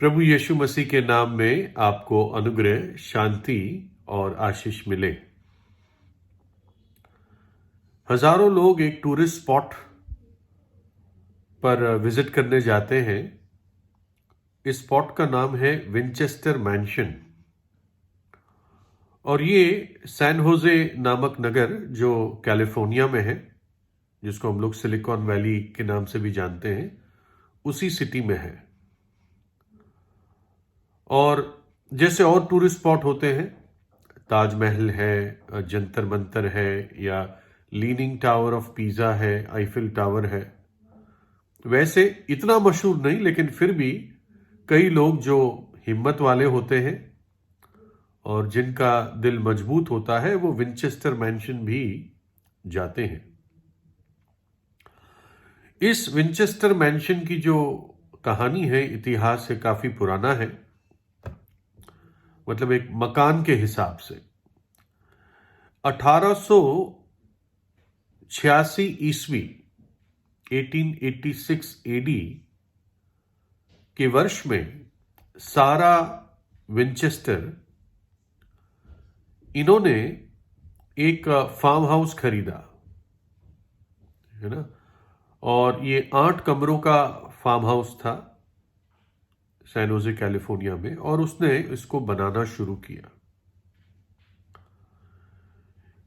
प्रभु यीशु मसीह के नाम में आपको अनुग्रह, शांति और आशीष मिले। हजारों लोग एक टूरिस्ट स्पॉट पर विजिट करने जाते हैं। इस स्पॉट का नाम है विंचेस्टर मैंशन और ये सैन होजे नामक नगर जो कैलिफोर्निया में है, जिसको हम लोग सिलिकॉन वैली के नाम से भी जानते हैं, उसी सिटी में है। और जैसे और टूरिस्ट स्पॉट होते हैं, ताजमहल है, जंतर मंतर है, या लीनिंग टावर ऑफ पीज़ा है, आईफिल टावर है, वैसे इतना मशहूर नहीं, लेकिन फिर भी कई लोग जो हिम्मत वाले होते हैं और जिनका दिल मजबूत होता है वो विंचेस्टर मैंशन भी जाते हैं। इस विंचेस्टर मैंशन की जो कहानी है, इतिहास से काफी पुराना है। मतलब एक मकान के हिसाब से 1886 ईस्वी 1886 एडी के वर्ष में सारा विंचेस्टर, इन्होंने एक फार्म हाउस खरीदा, है ना। और ये 8 कमरों का फार्म हाउस था सैन होजे कैलिफोर्निया में, और उसने इसको बनाना शुरू किया।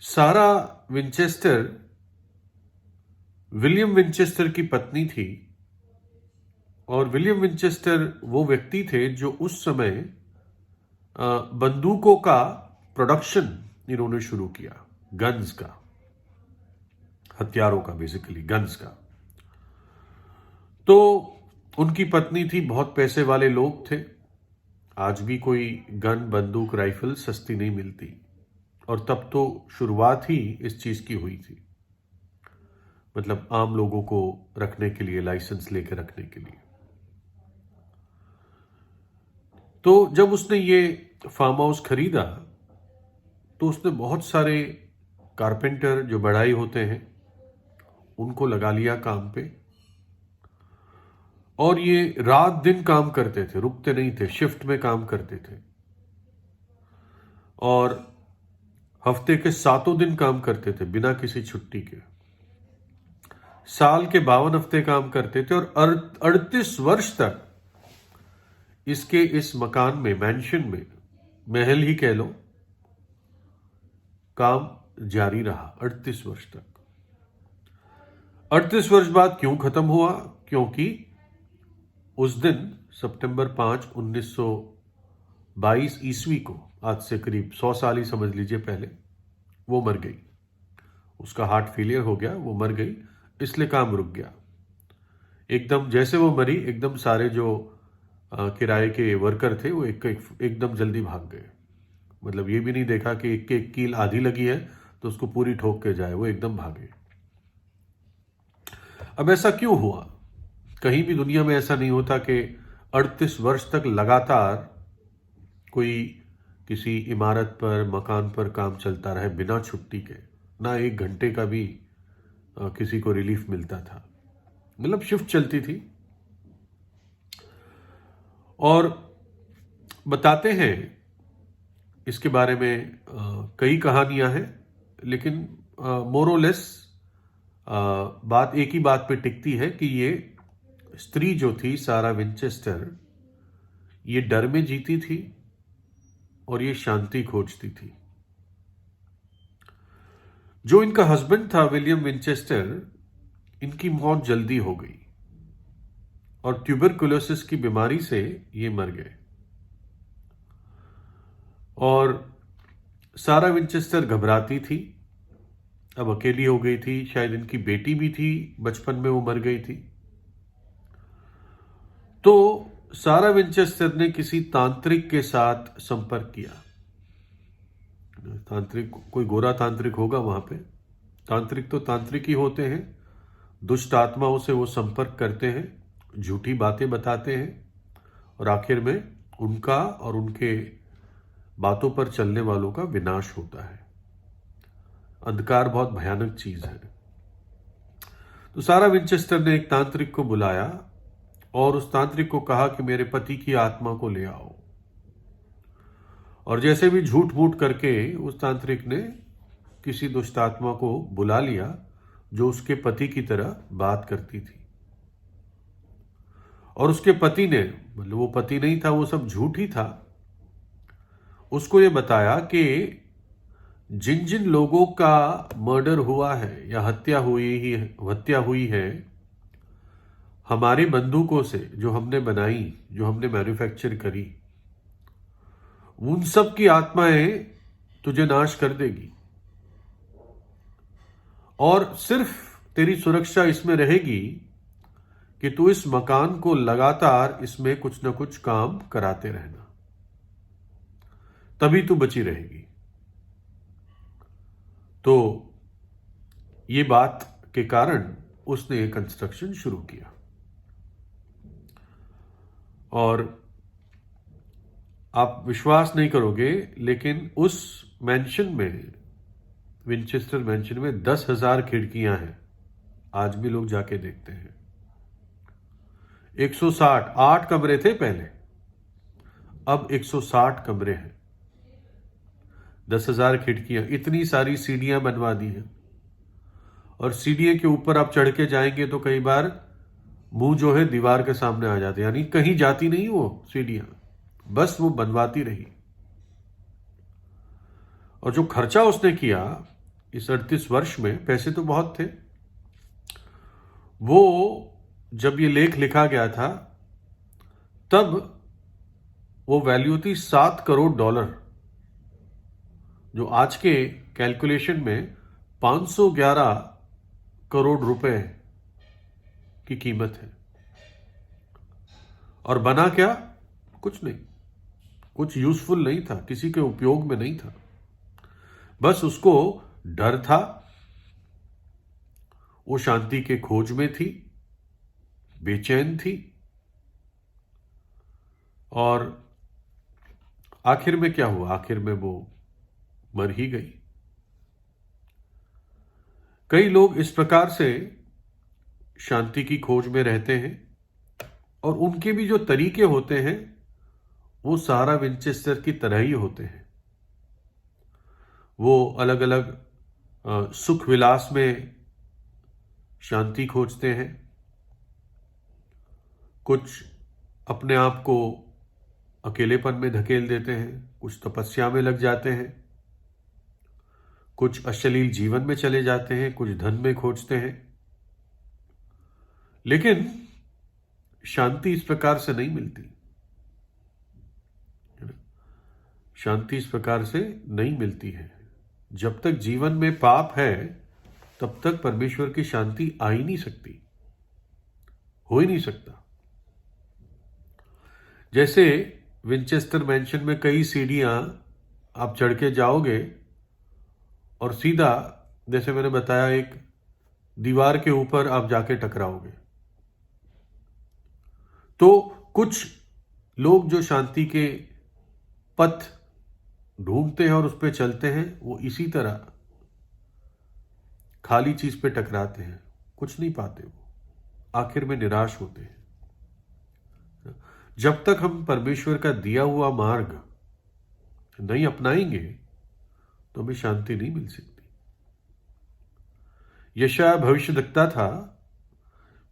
सारा विंचेस्टर विलियम विंचेस्टर की पत्नी थी, और विलियम विंचेस्टर वो व्यक्ति थे जो उस समय बंदूकों का प्रोडक्शन इन्होंने शुरू किया, गन्स का, हथियारों का, बेसिकली गन्स का। तो उनकी पत्नी थी, बहुत पैसे वाले लोग थे। आज भी कोई गन, बंदूक, राइफल सस्ती नहीं मिलती, और तब तो शुरुआत ही इस चीज की हुई थी। मतलब आम लोगों को रखने के लिए, लाइसेंस लेकर रखने के लिए। तो जब उसने ये फार्म हाउस खरीदा तो उसने बहुत सारे कारपेंटर जो बढ़ाई होते हैं उनको लगा लिया काम पे, और ये रात दिन काम करते थे, रुकते नहीं थे, शिफ्ट में काम करते थे, और हफ्ते के 7 दिन काम करते थे बिना किसी छुट्टी के। साल के 52 हफ्ते काम करते थे, और 38 वर्ष तक इसके इस मकान में, मैंशन में, महल ही कह लो, काम जारी रहा 38 वर्ष तक। 38 वर्ष बाद क्यों खत्म हुआ? क्योंकि उस दिन सितंबर 5, 1922 ईस्वी को, आज से करीब 100 साल ही समझ लीजिए पहले, वो मर गई। उसका हार्ट फेलियर हो गया, वो मर गई, इसलिए काम रुक गया। एकदम जैसे वो मरी, एकदम सारे जो किराए के वर्कर थे वो एकदम जल्दी भाग गए। मतलब ये भी नहीं देखा कि एक कील आधी लगी है तो उसको पूरी ठोक के जाए, वो एकदम भागे। अब ऐसा क्यों हुआ? कहीं भी दुनिया में ऐसा नहीं होता कि 38 वर्ष तक लगातार कोई किसी इमारत पर, मकान पर काम चलता रहे बिना छुट्टी के, ना 1 घंटे का भी किसी को रिलीफ मिलता था। मतलब शिफ्ट चलती थी। और बताते हैं इसके बारे में कई कहानियां हैं, लेकिन मोरोलेस बात एक ही बात पे टिकती है कि ये स्त्री जो थी, सारा विंचेस्टर, ये डर में जीती थी और ये शांति खोजती थी। जो इनका हस्बैंड था विलियम विंचेस्टर, इनकी मौत जल्दी हो गई और ट्यूबरकुलोसिस की बीमारी से ये मर गए। और सारा विंचेस्टर घबराती थी, अब अकेली हो गई थी। शायद इनकी बेटी भी थी, बचपन में वो मर गई थी। तो सारा विंचेस्टर ने किसी तांत्रिक के साथ संपर्क किया। तांत्रिक, कोई गोरा तांत्रिक होगा वहां पे। तांत्रिक तो तांत्रिक ही होते हैं, दुष्ट आत्माओं से वो संपर्क करते हैं, झूठी बातें बताते हैं, और आखिर में उनका और उनके बातों पर चलने वालों का विनाश होता है। अंधकार बहुत भयानक चीज है। तो सारा विंचेस्टर ने एक तांत्रिक को बुलाया और उस तांत्रिक को कहा कि मेरे पति की आत्मा को ले आओ। और जैसे भी झूठ मूठ करके उस तांत्रिक ने किसी दुष्ट आत्मा को बुला लिया जो उसके पति की तरह बात करती थी। और उसके पति ने, मतलब वो पति नहीं था, वो सब झूठ ही था, उसको ये बताया कि जिन जिन लोगों का मर्डर हुआ है या हत्या हुई है हमारी बंदूकों से, जो हमने बनाई, जो हमने मैन्युफैक्चर करी, उन सब की आत्माएं तुझे नाश कर देगी। और सिर्फ तेरी सुरक्षा इसमें रहेगी कि तू इस मकान को लगातार इसमें कुछ ना कुछ काम कराते रहना, तभी तू बची रहेगी। तो ये बात के कारण उसने ये कंस्ट्रक्शन शुरू किया। और आप विश्वास नहीं करोगे, लेकिन उस मैंशन में, विंचेस्टर मैंशन में 10,000 खिड़कियां हैं। आज भी लोग जाके देखते हैं। 160 कमरे थे पहले, अब 160 कमरे हैं, 10,000 खिड़कियां, इतनी सारी सीढ़ियां बनवा दी हैं। और सीढ़ियों के ऊपर आप चढ़ के जाएंगे तो कई बार मुंह जो है दीवार के सामने आ जाते, यानी कहीं जाती नहीं वो सीढ़ियां, बस वो बनवाती रही। और जो खर्चा उसने किया इस 38 वर्ष में, पैसे तो बहुत थे। वो जब ये लेख लिखा गया था तब वो वैल्यू थी $7 करोड़, जो आज के कैलकुलेशन में 511 करोड़ रुपए की कीमत है। और बना क्या? कुछ नहीं, कुछ यूजफुल नहीं था, किसी के उपयोग में नहीं था। बस उसको डर था, वो शांति के खोज में थी, बेचैन थी। और आखिर में क्या हुआ? आखिर में वो मर ही गई। कई लोग इस प्रकार से शांति की खोज में रहते हैं और उनके भी जो तरीके होते हैं वो सारा विंचेस्टर की तरह ही होते हैं। वो अलग अलग सुख विलास में शांति खोजते हैं, कुछ अपने आप को अकेलेपन में धकेल देते हैं, कुछ तपस्या में लग जाते हैं, कुछ अश्लील जीवन में चले जाते हैं, कुछ धन में खोजते हैं। लेकिन शांति इस प्रकार से नहीं मिलती, शांति इस प्रकार से नहीं मिलती है। जब तक जीवन में पाप है तब तक परमेश्वर की शांति आ ही नहीं सकती, हो ही नहीं सकता। जैसे विंचेस्टर मैंशन में कई सीढ़ियां आप चढ़ के जाओगे और सीधा, जैसे मैंने बताया, एक दीवार के ऊपर आप जाके टकराओगे। तो कुछ लोग जो शांति के पथ ढूंढते हैं और उस पर चलते हैं, वो इसी तरह खाली चीज पे टकराते हैं, कुछ नहीं पाते, वो आखिर में निराश होते हैं। जब तक हम परमेश्वर का दिया हुआ मार्ग नहीं अपनाएंगे तो हमें शांति नहीं मिल सकती। यशायाह भविष्यद्वक्ता था,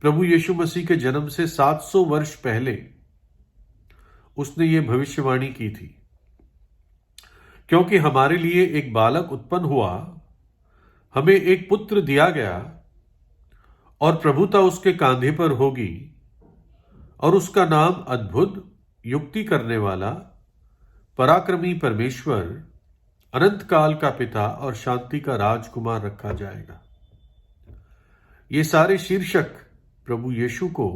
प्रभु यीशु मसीह के जन्म से 700 वर्ष पहले उसने ये भविष्यवाणी की थी, क्योंकि हमारे लिए एक बालक उत्पन्न हुआ, हमें एक पुत्र दिया गया और प्रभुता उसके कांधे पर होगी और उसका नाम अद्भुत, युक्ति करने वाला, पराक्रमी परमेश्वर, अनंत काल का पिता और शांति का राजकुमार रखा जाएगा। ये सारे शीर्षक प्रभु यीशु को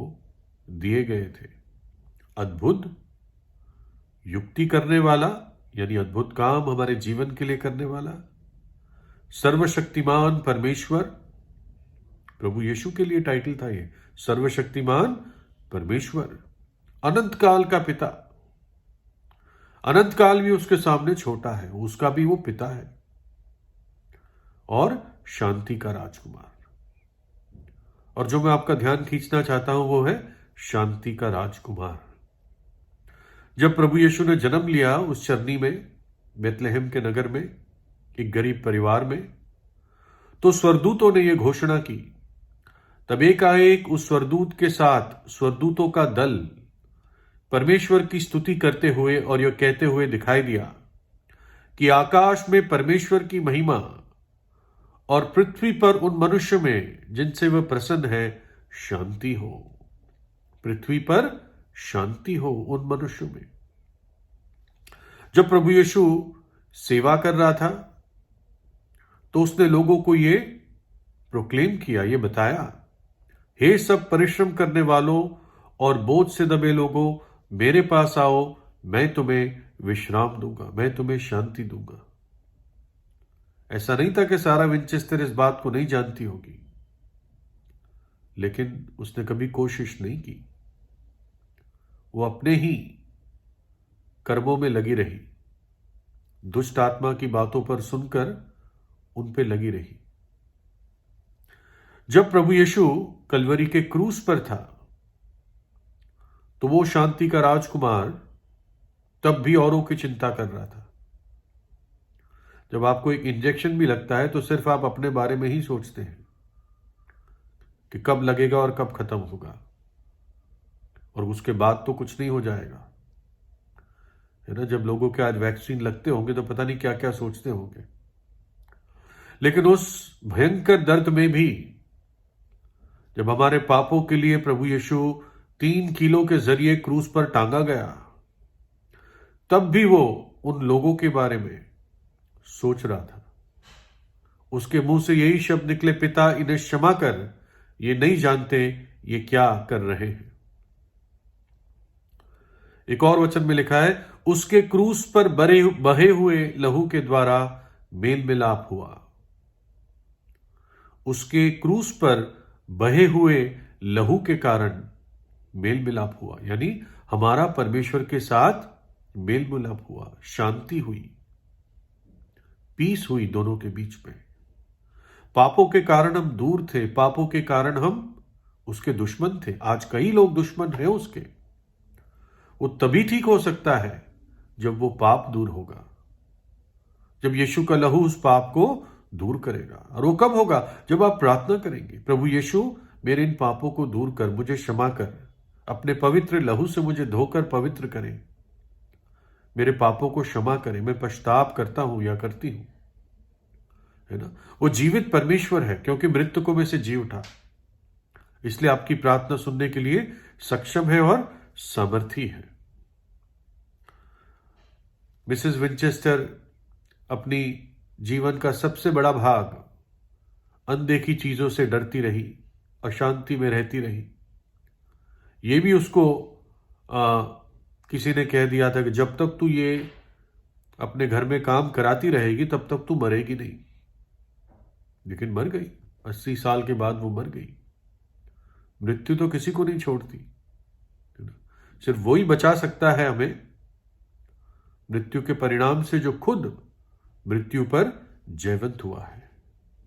दिए गए थे। अद्भुत, युक्ति करने वाला, यानी अद्भुत काम हमारे जीवन के लिए करने वाला, सर्वशक्तिमान परमेश्वर, प्रभु यीशु के लिए टाइटल था ये, सर्वशक्तिमान परमेश्वर, अनंत काल का पिता। अनंत काल भी उसके सामने छोटा है, उसका भी वो पिता है, और शांति का राजकुमार। और जो मैं आपका ध्यान खींचना चाहता हूं वो है शांति का राजकुमार। जब प्रभु यीशु ने जन्म लिया उस चरनी में, बेथलेहम के नगर में, एक गरीब परिवार में, तो स्वर्गदूतों ने यह घोषणा की। तब एकाएक उस स्वर्गदूत के साथ स्वर्गदूतों का दल परमेश्वर की स्तुति करते हुए और यह कहते हुए दिखाई दिया कि आकाश में परमेश्वर की महिमा और पृथ्वी पर उन मनुष्य में जिनसे वह प्रसन्न है शांति हो। पृथ्वी पर शांति हो उन मनुष्यों में। जब प्रभु यीशु सेवा कर रहा था तो उसने लोगों को ये प्रोक्लेम किया, ये बताया, हे सब परिश्रम करने वालों और बोझ से दबे लोगों, मेरे पास आओ, मैं तुम्हें विश्राम दूंगा, मैं तुम्हें शांति दूंगा। ऐसा नहीं था कि सारा विंचेस्टर इस बात को नहीं जानती होगी, लेकिन उसने कभी कोशिश नहीं की। वो अपने ही कर्मों में लगी रही, दुष्ट आत्मा की बातों पर सुनकर उन पे लगी रही। जब प्रभु यीशु कलवरी के क्रूस पर था तो वो शांति का राजकुमार तब भी औरों की चिंता कर रहा था। जब आपको एक इंजेक्शन भी लगता है तो सिर्फ आप अपने बारे में ही सोचते हैं कि कब लगेगा और कब खत्म होगा, और उसके बाद तो कुछ नहीं हो जाएगा, है ना। जब लोगों के आज वैक्सीन लगते होंगे तो पता नहीं क्या क्या सोचते होंगे। लेकिन उस भयंकर दर्द में भी जब हमारे पापों के लिए प्रभु यीशु 3 किलो के जरिए क्रूस पर टांगा गया, तब भी वो उन लोगों के बारे में सोच रहा था। उसके मुंह से यही शब्द निकले, पिता इन्हें क्षमा कर, ये नहीं जानते ये क्या कर रहे हैं। एक और वचन में लिखा है, उसके क्रूस पर बहे हुए लहू के द्वारा मेल मिलाप हुआ। उसके क्रूस पर बहे हुए लहू के कारण मेल मिलाप हुआ, यानी हमारा परमेश्वर के साथ मेल मिलाप हुआ, शांति हुई, पीस हुई दोनों के बीच में। पापों के कारण हम दूर थे, पापों के कारण हम उसके दुश्मन थे। आज कई लोग दुश्मन हैं उसके। वो तभी ठीक हो सकता है जब वो पाप दूर होगा, जब यीशु का लहू उस पाप को दूर करेगा। और वो कब होगा? जब आप प्रार्थना करेंगे, प्रभु यीशु मेरे इन पापों को दूर कर, मुझे क्षमा कर, अपने पवित्र लहू से मुझे धोकर पवित्र करें, मेरे पापों को क्षमा करें, मैं पछताप करता हूं या करती हूं, है ना। वो जीवित परमेश्वर है क्योंकि मृतकों में से जी उठा, इसलिए आपकी प्रार्थना सुनने के लिए सक्षम है और सामर्थी है। मिसेस विंचेस्टर अपनी जीवन का सबसे बड़ा भाग अनदेखी चीजों से डरती रही, अशांति में रहती रही। ये भी उसको किसी ने कह दिया था कि जब तक तू ये अपने घर में काम कराती रहेगी तब तक तू मरेगी नहीं। लेकिन मर गई, 80 साल के बाद वो मर गई। मृत्यु तो किसी को नहीं छोड़ती, सिर्फ वही बचा सकता है हमें मृत्यु के परिणाम से जो खुद मृत्यु पर जयवंत हुआ है।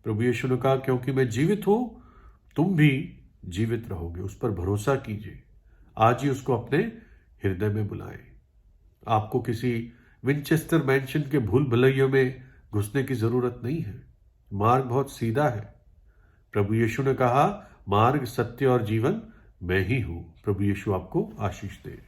प्रभु यीशु ने कहा, क्योंकि मैं जीवित हूं तुम भी जीवित रहोगे। उस पर भरोसा कीजिए, आज ही उसको अपने हृदय में बुलाएं। आपको किसी विंचेस्टर मैंशन के भूल भुलैयों में घुसने की जरूरत नहीं है। मार्ग बहुत सीधा है। प्रभु यीशु ने कहा, मार्ग, सत्य और जीवन मैं ही हूं। प्रभु यीशु आपको आशीष दे।